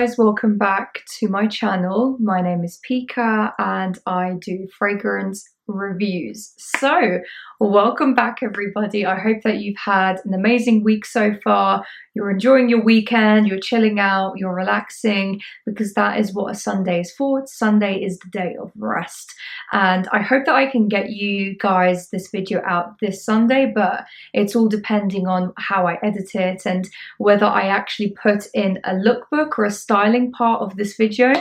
guys, welcome back to my channel. My name is Pika and I do fragrance reviews. So welcome back everybody. I hope that you've had an amazing week so far. You're enjoying your weekend, you're chilling out, you're relaxing, because that is what a Sunday is for. Sunday is the day of rest. And I hope that I can get you guys this video out this Sunday, but it's all depending on how I edit it and whether I actually put in a lookbook or a styling part of this video.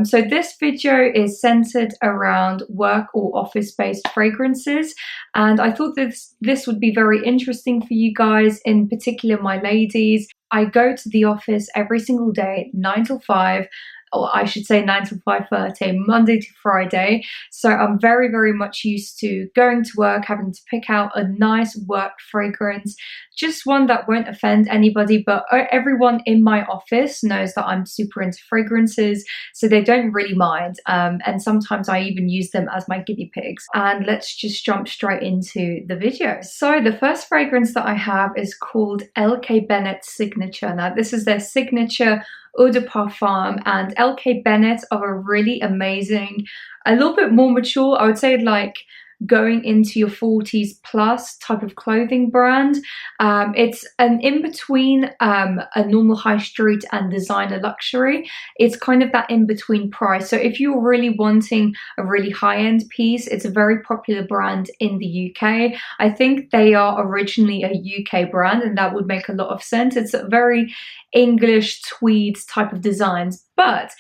So this video is centered around work or office-based fragrances, and I thought this would be very interesting for you guys, in particular my ladies. I go to the office every single day, 9 till 5, or I should say 9 till 5:30, Monday to Friday. So I'm very, very much used to going to work, having to pick out a nice work fragrance, just one that won't offend anybody, but everyone in my office knows that I'm super into fragrances, so they don't really mind. And sometimes I even use them as my guinea pigs. And let's just jump straight into the video. So the first fragrance that I have is called LK Bennet Signature. Now this is their signature eau de parfum, and LK Bennet are a really amazing, a little bit more mature, I would say like going into your 40s plus type of clothing brand. It's an in-between a normal high street and designer luxury. It's kind of that in-between price. So if you're really wanting a really high-end piece, it's a very popular brand in the UK. I think they are originally a UK brand, and that would make a lot of sense. It's a very English tweed type of designs. But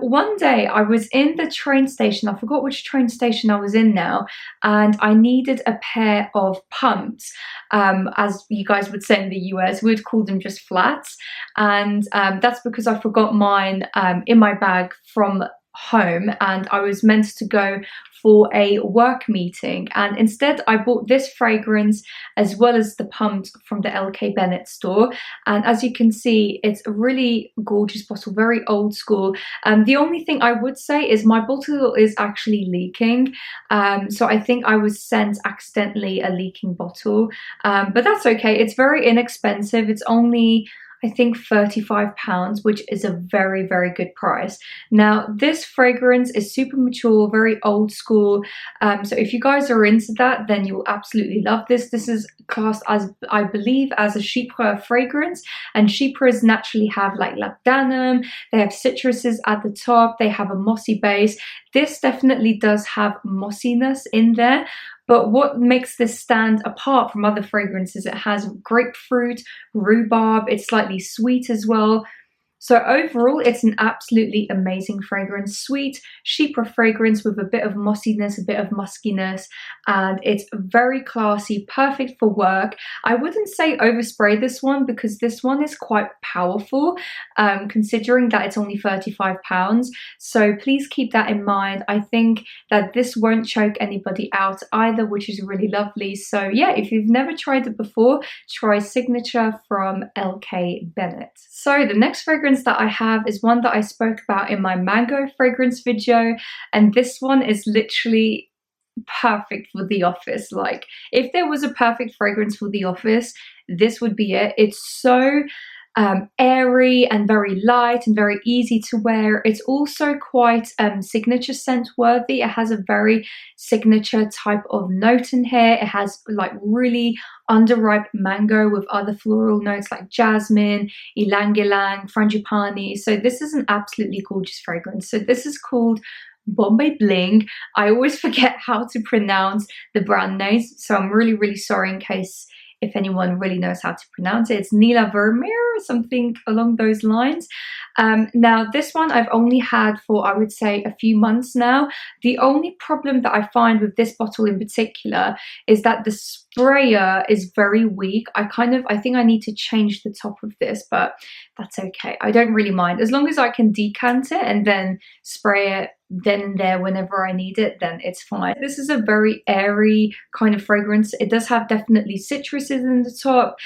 one day I was in the train station, I forgot which train station I was in now, and I needed a pair of pumps, as you guys would say in the US, we'd call them just flats, and that's because I forgot mine in my bag from home, and I was meant to go for a work meeting, and instead I bought this fragrance as well as the pumps from the LK Bennet store. And as you can see, it's a really gorgeous bottle, very old school. The only thing I would say is my bottle is actually leaking, so I think I was sent accidentally a leaking bottle, but that's okay. It's very inexpensive. It's only, I think, £35, which is a very, very good price. Now, this fragrance is super mature, very old school. So if you guys are into that, then you'll absolutely love this. This is classed as, I believe, as a chypre fragrance. And chypres naturally have like labdanum, they have citruses at the top, they have a mossy base. This definitely does have mossiness in there. But what makes this stand apart from other fragrances, it has grapefruit, rhubarb, it's slightly sweet as well. So overall, it's an absolutely amazing fragrance. Sweet, chypre fragrance with a bit of mossiness, a bit of muskiness, and it's very classy, perfect for work. I wouldn't say overspray this one because this one is quite powerful, considering that it's only £35. So please keep that in mind. I think that this won't choke anybody out either, which is really lovely. So yeah, if you've never tried it before, try Signature from LK Bennet. So the next fragrance that I have is one that I spoke about in my mango fragrance video, and this one is literally perfect for the office. Like, if there was a perfect fragrance for the office, this would be it. It's so airy and very light and very easy to wear. It's also quite signature scent worthy. It has a very signature type of note in here. It has like really underripe mango with other floral notes like jasmine, ylang-ylang, frangipani. So this is an absolutely gorgeous fragrance. So this is called Bombay Bling. I always forget how to pronounce the brand names, so I'm really, really sorry in case if anyone really knows how to pronounce it. It's Neela, Vermiere, something along those lines. Now this one I've only had for, I would say, a few months now. The only problem that I find with this bottle in particular is that the sprayer is very weak. I think I need to change the top of this, but that's okay. I don't really mind. As long as I can decant it and then spray it then and there whenever I need it, then it's fine. This is a very airy kind of fragrance. It does have definitely citruses in the top.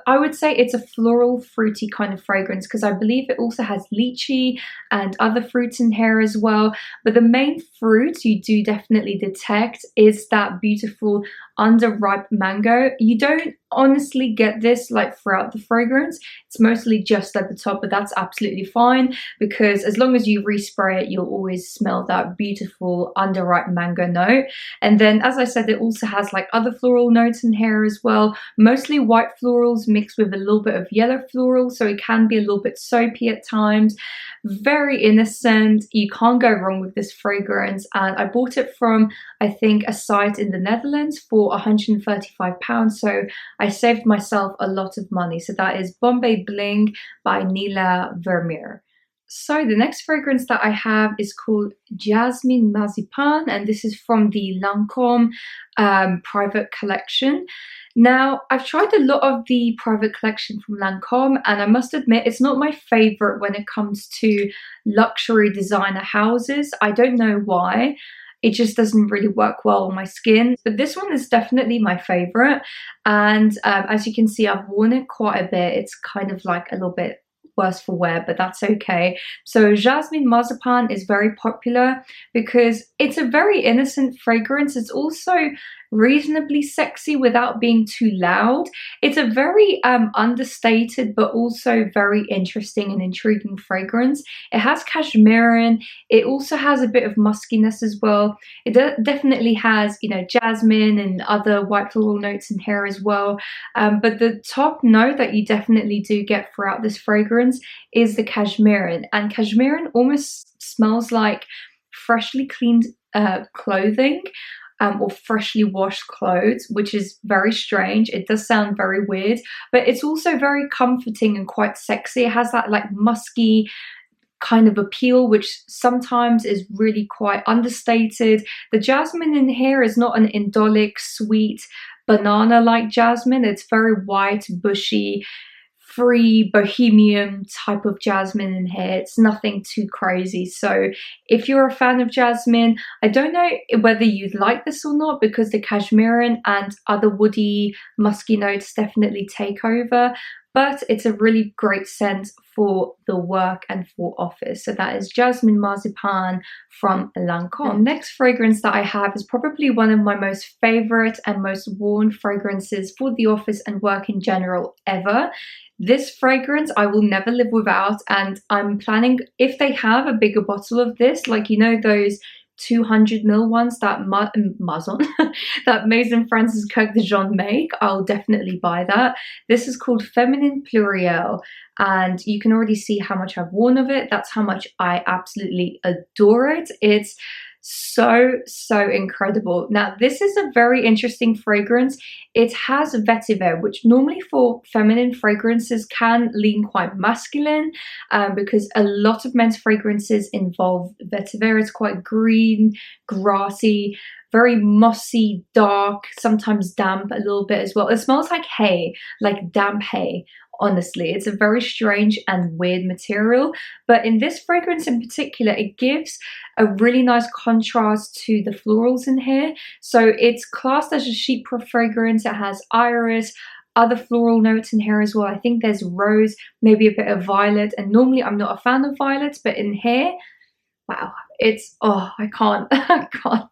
I would say it's a floral fruity kind of fragrance, because I believe it also has lychee and other fruits in here as well. But the main fruit you do definitely detect is that beautiful underripe mango. You don't honestly get this like throughout the fragrance. It's mostly just at the top, but that's absolutely fine, because as long as you respray it, you'll always smell that beautiful underripe mango note. And then, as I said, it also has like other floral notes in here as well, mostly white florals mixed with a little bit of yellow floral, so it can be a little bit soapy at times. Very innocent. You can't go wrong with this fragrance, and I bought it from, I think, a site in the Netherlands for £135, so I saved myself a lot of money. So that is Bombay Bling by Neela Vermiere. So the next fragrance that I have is called Jasmins Marzipane, and this is from the Lancome private collection. Now, I've tried a lot of the private collection from Lancome, and I must admit it's not my favorite when it comes to luxury designer houses. I don't know why. It just doesn't really work well on my skin. But this one is definitely my favorite. And as you can see, I've worn it quite a bit. It's kind of like a little bit worse for wear, but that's okay. So Jasmins Marzipane is very popular because it's a very innocent fragrance. It's also reasonably sexy without being too loud. It's a very understated but also very interesting and intriguing fragrance. It has cashmere in. It also has a bit of muskiness as well. It definitely has, you know, jasmine and other white floral notes in here as well. But the top note that you definitely do get throughout this fragrance is the cashmere, and cashmere almost smells like freshly cleaned clothing. Or freshly washed clothes, which is very strange. It does sound very weird, but it's also very comforting and quite sexy. It has that like musky kind of appeal, which sometimes is really quite understated. The jasmine in here is not an indolic, sweet, banana-like jasmine. It's very white, bushy, free bohemian type of jasmine in here. It's nothing too crazy. So if you're a fan of jasmine, I don't know whether you'd like this or not, because the cashmere and other woody musky notes definitely take over, but it's a really great scent for the work and for office. So that is Jasmins Marzipane from Lancome. The next fragrance that I have is probably one of my most favorite and most worn fragrances for the office and work in general ever. This fragrance I will never live without, and I'm planning, if they have a bigger bottle of this, like, you know, those 200ml ones that MAISON, that Maison France's KURKDJIAN make, I'll definitely buy that. This is called Feminine Pluriel, and you can already see how much I've worn of it. That's how much I absolutely adore it. It's so incredible. Now, this is a very interesting fragrance. It has vetiver, which normally for feminine fragrances can lean quite masculine, because a lot of men's fragrances involve vetiver. It's quite green, grassy, very mossy, dark, sometimes damp a little bit as well. It smells like hay, like damp hay. Honestly, it's a very strange and weird material, but in this fragrance in particular, it gives a really nice contrast to the florals in here. So it's classed as a chypre fragrance. It has iris, other floral notes in here as well. I think there's rose, maybe a bit of violet, and normally I'm not a fan of violets, but in here, wow, it's, oh, I can't, I can't.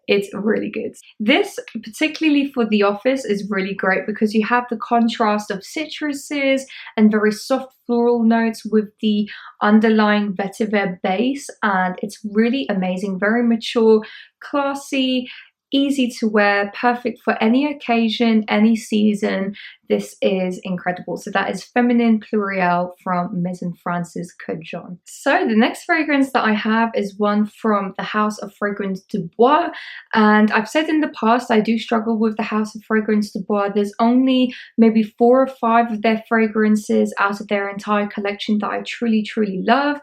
It's really good. This, particularly for the office, is really great because you have the contrast of citruses and very soft floral notes with the underlying vetiver base, and it's really amazing. Very mature, classy, easy to wear, perfect for any occasion, any season. This is incredible. So that is Feminine Pluriel from Maison France's KURKDJIAN. So the next fragrance that I have is one from the House of Fragrance du Bois, and I've said in the past I do struggle with the House of Fragrance du Bois. There's only maybe 4 or 5 of their fragrances out of their entire collection that I truly love.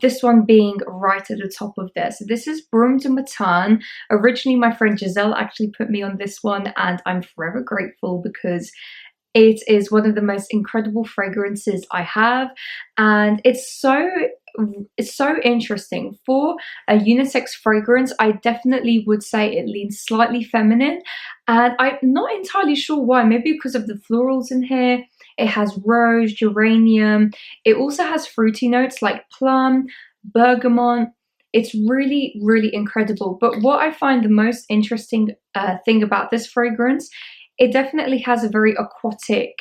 This one being right at the top of there. So this is Brume de Matin. Originally my friend Giselle actually put me on this one, and I'm forever grateful because it is one of the most incredible fragrances I have, and it's so it's so interesting. For a unisex fragrance, I definitely would say it leans slightly feminine, and I'm not entirely sure why. Maybe because of the florals in here. It has rose, geranium. It also has fruity notes like plum, bergamot. It's really, really incredible. But what I find the most interesting thing about this fragrance, it definitely has a very aquatic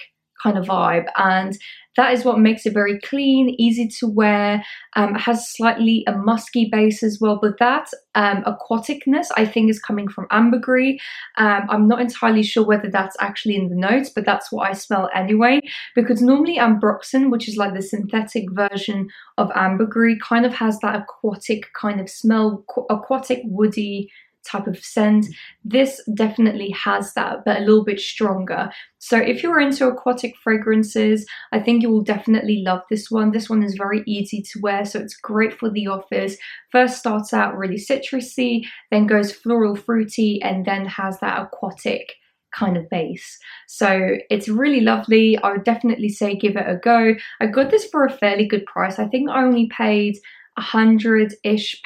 kind of vibe, and that is what makes it very clean, easy to wear. It has slightly a musky base as well, but that aquaticness I think is coming from ambergris. I'm not entirely sure whether that's actually in the notes, but that's what I smell anyway, because normally ambroxan, which is like the synthetic version of ambergris, kind of has that aquatic kind of smell, aquatic woody type of scent. This definitely has that, but a little bit stronger. So if you're into aquatic fragrances, I think you will definitely love this one. This one is very easy to wear, so it's great for the office. First starts out really citrusy, then goes floral fruity, and then has that aquatic kind of base. So it's really lovely. I would definitely say give it a go. I got this for a fairly good price. I think I only paid £100-ish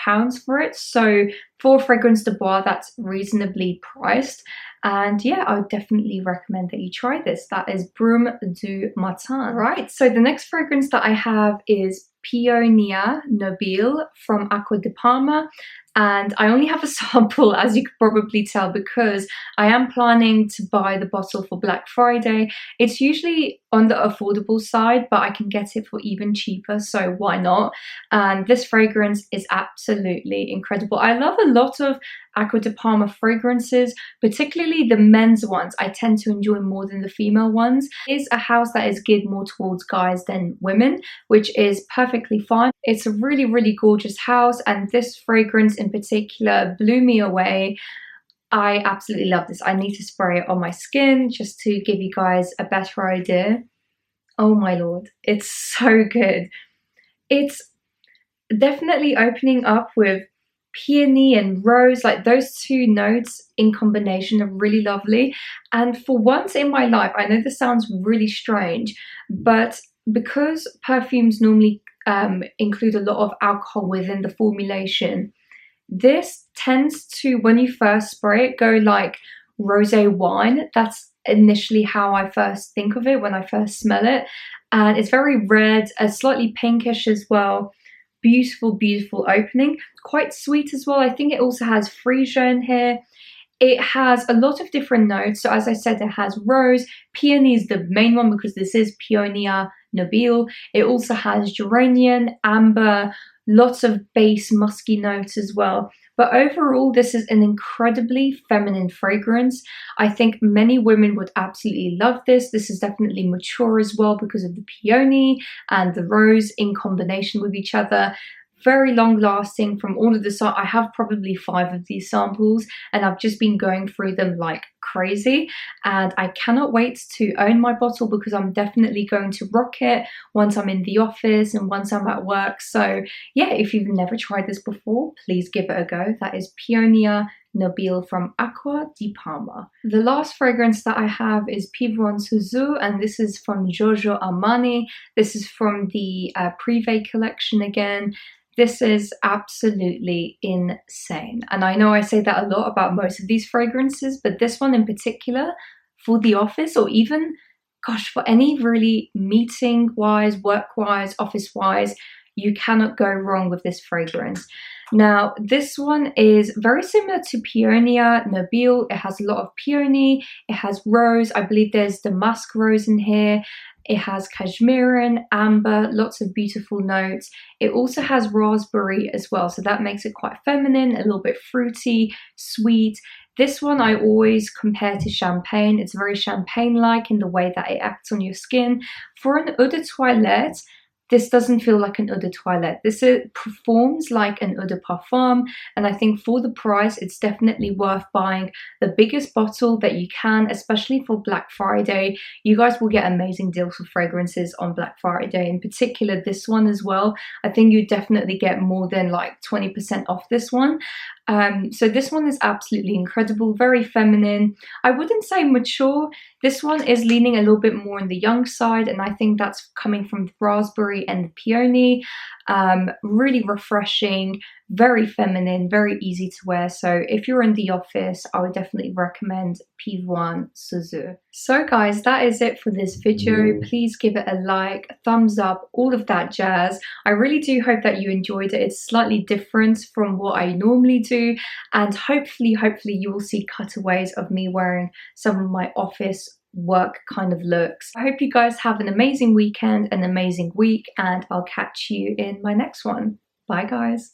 for it, so for fragrance de bois that's reasonably priced. And yeah, I would definitely recommend that you try this. That is Brume du Matin. Right, so the next fragrance that I have is Peonia Nobile from Acqua di Parma, and I only have a sample, as you could probably tell, because I am planning to buy the bottle for Black Friday. It's usually on the affordable side, but I can get it for even cheaper, so why not? And this fragrance is absolutely incredible. I love a lot of Acqua di Parma fragrances, particularly the men's ones. I tend to enjoy more than the female ones. It's a house that is geared more towards guys than women, which is perfectly fine. It's a really, really gorgeous house, and this fragrance in particular blew me away. I absolutely love this. I need to spray it on my skin just to give you guys a better idea. Oh my lord, it's so good. It's definitely opening up with peony and rose, like those two notes in combination are really lovely. And for once in my life, I know this sounds really strange, but because perfumes normally include a lot of alcohol within the formulation, this tends to, when you first spray it, go like rosé wine. That's initially how I first think of it when I first smell it. And it's very red, slightly pinkish as well. Beautiful, beautiful opening. Quite sweet as well. I think it also has freesia in here. It has a lot of different notes. So as I said, it has rose. Peony is the main one because this is Peonia Nobile. It also has geranium, amber, lots of base musky notes as well. But overall, this is an incredibly feminine fragrance. I think many women would absolutely love this. This is definitely mature as well because of the peony and the rose in combination with each other. Very long lasting from all of the I have probably 5 of these samples, and I've just been going through them like crazy, and I cannot wait to own my bottle because I'm definitely going to rock it once I'm in the office and once I'm at work. So yeah, if you've never tried this before, please give it a go. That is Peonia Nobile from Acqua di Parma. The last fragrance that I have is Pivoine Souzhou, and this is from Giorgio Armani. This is from the Privé collection again. This is absolutely insane. And I know I say that a lot about most of these fragrances, but this one in particular, for the office, or even, gosh, for any really meeting-wise, work-wise, office-wise, you cannot go wrong with this fragrance. Now, this one is very similar to Peonia Nobile. It has a lot of peony, it has rose, I believe there's damask rose in here. It has cashmere, amber, lots of beautiful notes. It also has raspberry as well, so that makes it quite feminine, a little bit fruity, sweet. This one I always compare to champagne. It's very champagne-like in the way that it acts on your skin. For an eau de toilette, this doesn't feel like an eau de toilette. This performs like an eau de parfum, and I think for the price, it's definitely worth buying the biggest bottle that you can, especially for Black Friday. You guys will get amazing deals for fragrances on Black Friday, in particular this one as well. I think you definitely get more than like 20% off this one. So this one is absolutely incredible, very feminine. I wouldn't say mature. This one is leaning a little bit more on the young side, and I think that's coming from the raspberry and the peony. Really refreshing, very feminine, very easy to wear. So if you're in the office, I would definitely recommend Pivoine Souzhou. So guys, that is it for this video. Please give it a like, a thumbs up, all of that jazz. I really do hope that you enjoyed it. It's slightly different from what I normally do, and hopefully you will see cutaways of me wearing some of my office work kind of looks. I hope you guys have an amazing weekend, an amazing week, and I'll catch you in my next one. Bye guys.